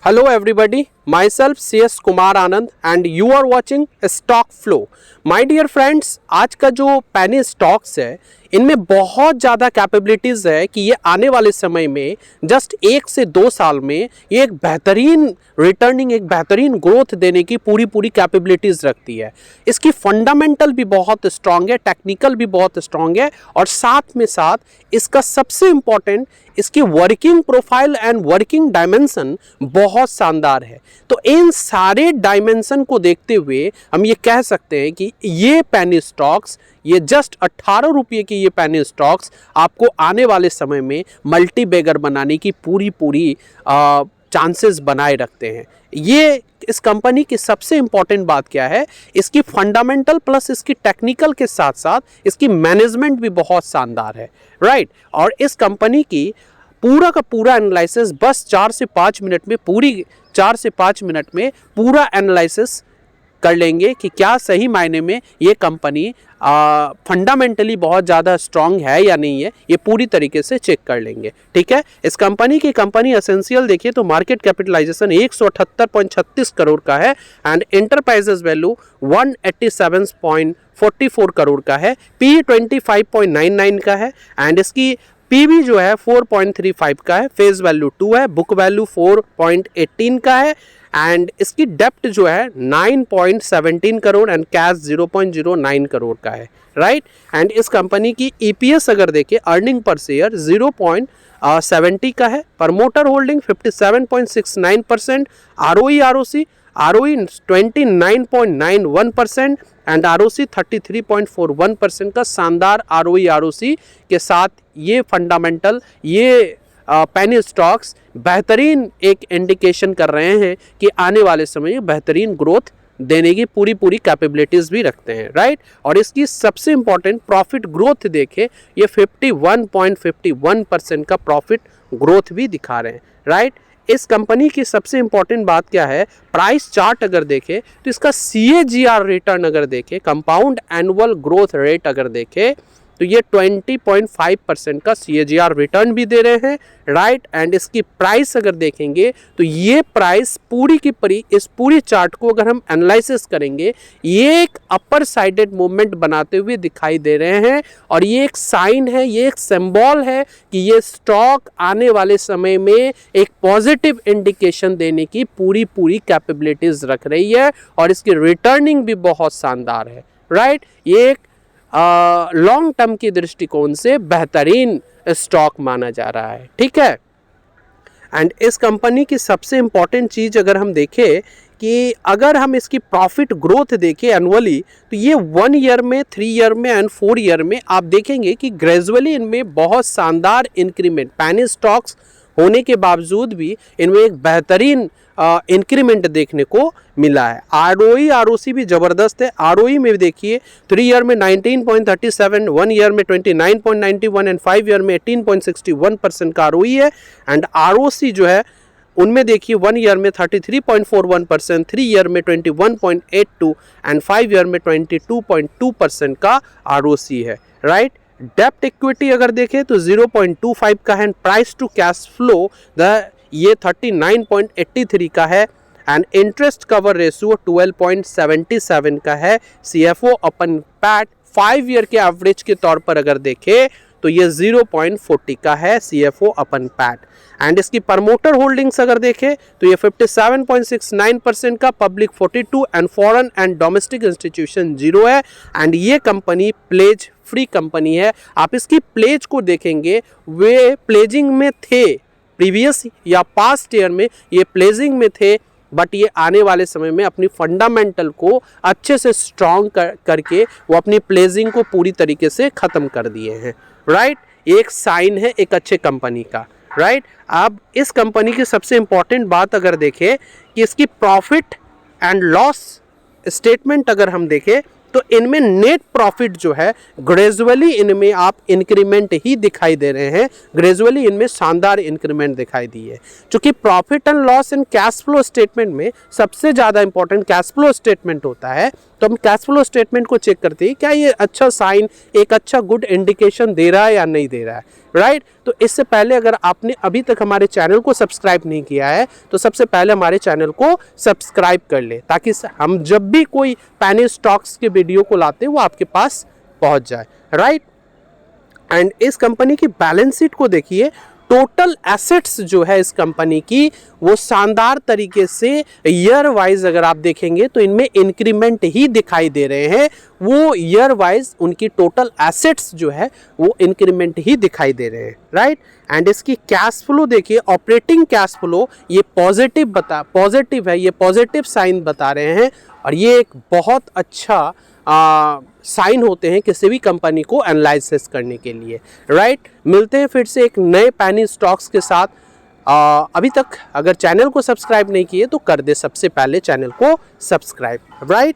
Hello everybody, myself CS Kumar Anand and you are watching Stock Flow. My dear friends, आज का जो पैनी stocks है इनमें बहुत ज़्यादा कैपेबिलिटीज़ है कि ये आने वाले समय में जस्ट 1 से 2 साल में ये एक बेहतरीन रिटर्निंग, एक बेहतरीन ग्रोथ देने की पूरी कैपेबिलिटीज़ रखती है। इसकी फंडामेंटल भी बहुत स्ट्रांग है, टेक्निकल भी बहुत स्ट्रांग है और साथ में साथ इसका सबसे इम्पॉर्टेंट इसकी working profile and working dimension बहुत शानदार है। तो इन सारे डायमेंशन को देखते हुए हम ये कह सकते हैं कि ये पैनी स्टॉक्स, ये जस्ट 18 रुपये की ये पैनी स्टॉक्स आपको आने वाले समय में मल्टी बैगर बनाने की पूरी चांसेस बनाए रखते हैं। ये इस कंपनी की सबसे इम्पॉर्टेंट बात क्या है, इसकी फंडामेंटल प्लस इसकी टेक्निकल के साथ साथ इसकी मैनेजमेंट भी बहुत शानदार है, राइट। और इस कंपनी की पूरा का पूरा एनालिसिस बस 4 से 5 मिनट में पूरा एनालिसिस कर लेंगे कि क्या सही मायने में ये कंपनी फंडामेंटली बहुत ज़्यादा स्ट्रांग है या नहीं है, ये पूरी तरीके से चेक कर लेंगे, ठीक है। इस कंपनी की कंपनी एसेंशियल देखिए तो मार्केट कैपिटलाइजेशन 178.36 करोड़ का है एंड एंटरप्राइजेस वैल्यू 187.44 करोड़ का है। पी 25.99 का है एंड इसकी पीबी जो है 4.35 का है, फेस वैल्यू 2 है, बुक वैल्यू 4.18 का है एंड इसकी डेप्ट जो है 9.17 करोड़ एंड कैश 0.09 करोड़ का है, राइट। एंड इस कंपनी की ईपीएस अगर देखें, अर्निंग पर शेयर 0.70 का है, promoter holding 57.69%, ROE ROE 29.91% and ROC 33.41% का शानदार आरओई आरओसी के साथ ये फंडामेंटल, ये पैनी स्टॉक्स बेहतरीन एक इंडिकेशन कर रहे हैं कि आने वाले समय में बेहतरीन ग्रोथ देने की पूरी कैपेबिलिटीज़ भी रखते हैं, राइट। और इसकी सबसे इम्पॉर्टेंट प्रॉफिट ग्रोथ देखें, ये 51.51% का प्रॉफिट ग्रोथ भी दिखा रहे हैं, राइट। इस कंपनी की सबसे इम्पॉर्टेंट बात क्या है, प्राइस चार्ट अगर देखें तो इसका CAGR रिटर्न अगर देखें, कंपाउंड एनुअल ग्रोथ रेट अगर देखें तो ये 20.5% का CAGR रिटर्न भी दे रहे हैं, राइट। एंड इसकी प्राइस अगर देखेंगे तो ये प्राइस पूरी की पूरी इस पूरी चार्ट को अगर हम एनालिसिस करेंगे, ये एक अपर साइडेड मूवमेंट बनाते हुए दिखाई दे रहे हैं और ये एक साइन है, ये एक सिंबल है कि ये स्टॉक आने वाले समय में एक पॉजिटिव इंडिकेशन देने की पूरी कैपेबिलिटीज रख रही है और इसकी रिटर्निंग भी बहुत शानदार है, राइट। ये एक लॉन्ग टर्म की दृष्टिकोण से बेहतरीन स्टॉक माना जा रहा है, ठीक है। एंड इस कंपनी की सबसे इम्पॉर्टेंट चीज़ अगर हम देखें कि अगर हम इसकी प्रॉफिट ग्रोथ देखें एनुअली तो ये 1 ईयर में, 3 ईयर में एंड 4 ईयर में आप देखेंगे कि ग्रेजुअली इनमें बहुत शानदार इंक्रीमेंट, पैनी स्टॉक्स होने के बावजूद भी इनमें एक बेहतरीन इंक्रीमेंट देखने को मिला है। आरओई आरओसी भी ज़बरदस्त है। आरओई में देखिए 3 ईयर में 19.37, 1 ईयर में 29.91 एंड 5 ईयर में 18.61% का आरओई है एंड आरओसी जो है उनमें देखिए 1 ईयर में 33.41%, 3 ईयर में 21.82 एंड 5 ईयर में 22.2% का आरओसी है, राइट। डेप्ट इक्विटी अगर देखें तो 0.25 का है, प्राइस टू कैश फ्लो ये 39.83 का है एंड इंटरेस्ट कवर रेशियो 12.77 का है। CFO अपन पैट 5 ईयर के एवरेज के तौर पर अगर देखें तो ये 0.40 का है CFO अपन पैट एंड इसकी प्रमोटर होल्डिंग्स अगर देखें तो ये 57.69% का, public 42 and foreign and domestic institution 0 है एंड ये कंपनी प्लेज फ्री कंपनी है। आप इसकी प्लेज को देखेंगे, वे प्लेजिंग में थे प्रीवियस या पास्ट ईयर में, ये प्लेजिंग में थे बट ये आने वाले समय में अपनी फंडामेंटल को अच्छे से स्ट्रॉन्ग करके वो अपनी प्लेजिंग को पूरी तरीके से ख़त्म कर दिए हैं, राइट। एक साइन है एक अच्छे कंपनी का, राइट। अब इस कंपनी की सबसे इम्पॉर्टेंट बात अगर देखें कि इसकी प्रॉफिट एंड लॉस स्टेटमेंट अगर हम देखें तो इनमें नेट प्रॉफिट जो है ग्रेजुअली इनमें आप इंक्रीमेंट ही दिखाई दे रहे हैं, ग्रेजुअली इनमें शानदार इंक्रीमेंट दिखाई दी है। क्योंकि profit and loss and cash flow statement में सबसे ज़्यादा इंपॉर्टेंट कैश फ्लो स्टेटमेंट होता है। तो हम कैश फ्लो स्टेटमेंट को चेक करते हैं क्या ये अच्छा साइन, एक अच्छा गुड इंडिकेशन दे रहा है या नहीं दे रहा है, राइट। तो इससे पहले अगर आपने अभी तक हमारे चैनल को सब्सक्राइब नहीं किया है तो सबसे पहले हमारे चैनल को सब्सक्राइब कर ले, ताकि हम जब भी कोई पेनी स्टॉक्स के वीडियो को लाते हैं वो आपके पास पहुंच जाए, राइट। एंड इस कंपनी की बैलेंस शीट को देखिए, टोटल एसेट्स जो है इस कंपनी की वो शानदार तरीके से ईयर वाइज अगर आप देखेंगे तो इनमें इंक्रीमेंट ही दिखाई दे रहे हैं। वो ईयर वाइज उनकी टोटल एसेट्स जो है वो इंक्रीमेंट ही दिखाई दे रहे हैं, राइट। एंड इसकी कैश फ्लो देखिए, ऑपरेटिंग कैश फ्लो ये पॉजिटिव है, ये पॉजिटिव साइन बता रहे हैं। और ये एक बहुत अच्छा साइन होते हैं किसी भी कंपनी को एनालिसिस करने के लिए, राइट। मिलते हैं फिर से एक नए पेनी स्टॉक्स के साथ। अभी तक अगर चैनल को सब्सक्राइब नहीं किए तो कर दे सबसे पहले चैनल को सब्सक्राइब, राइट।